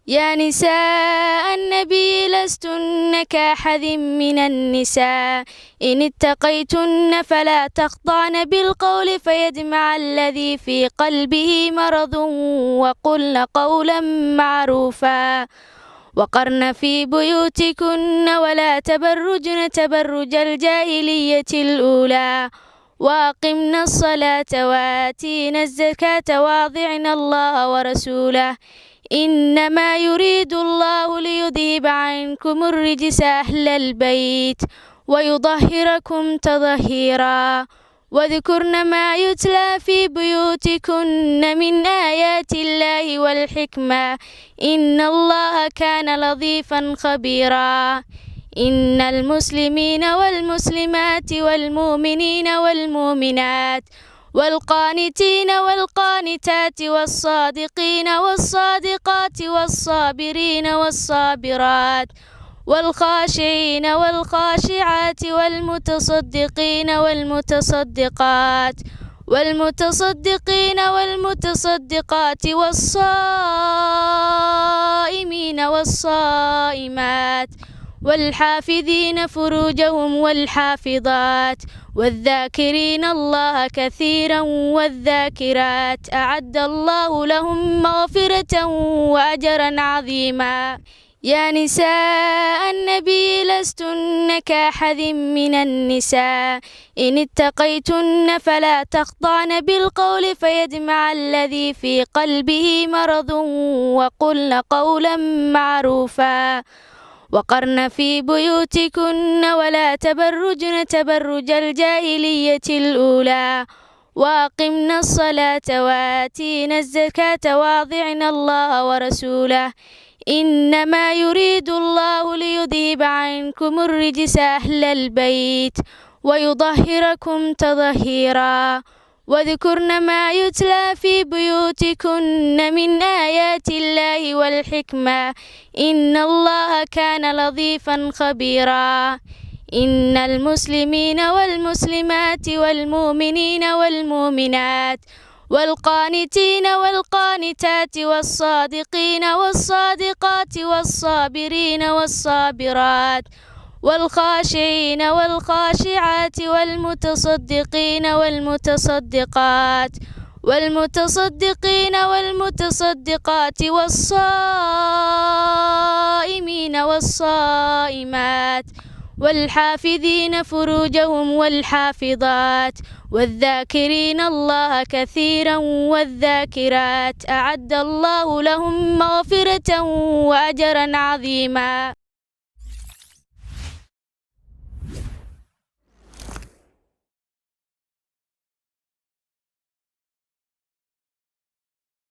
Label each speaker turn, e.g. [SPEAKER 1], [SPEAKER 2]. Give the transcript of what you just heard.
[SPEAKER 1] يا نساء النبي لستن كأحد من النساء إن اتقيتن فلا تخضعن بالقول فيدمع الذي في قلبه مرض وقلن قولا معروفا وقرن في بيوتكن ولا تبرجن تبرج الجاهلية الأولى وأقمنا الصلاة وآتينا الزكاة وأطعنا الله ورسوله إنما يريد الله ليذهب عنكم الرجس أهل البيت ويطهركم تطهيرا واذكرن ما يتلى في بيوتكن من آيات الله والحكمة إن الله كان لطيفا خبيرا إن المسلمين والمسلمات والمؤمنين والمؤمنات والقانتين والقانتات والصادقين والصادقات والصابرين والصابرات والخاشعين والخاشعات والمتصدقين والمتصدقات والمتصدقين والمتصدقات والصائمين والصائمات والحافظين فروجهم والحافظات والذاكرين الله كثيرا والذاكرات أعد الله لهم مغفرة وأجرا عظيما. يا نساء النبي لستن كأحد من النساء إن اتقيتن فلا تخضعن بالقول فيدمع الذي في قلبه مرض وقلن قولا معروفا وقرن في بيوتكن ولا تبرجن تبرج الجاهلية الأولى وأقمنا الصلاة وآتينا الزكاة وأطعنا الله ورسوله إنما يريد الله ليذهب عنكم الرجس أهل البيت ويطهركم تطهيرا واذكرن ما يتلى في بيوتكن من آيات الله والحكمة إن الله كان لطيفا خبيرا إن المسلمين والمسلمات والمؤمنين والمؤمنات والقانتين والقانتات والصادقين والصادقات والصابرين والصابرات والخاشعين والخاشعات والمتصدقين والمتصدقات والمتصدقين والمتصدقات والصائمين والصائمات والحافظين فروجهم والحافظات والذاكرين الله كثيرا والذاكرات أعد الله لهم مغفرة وأجرا عظيما.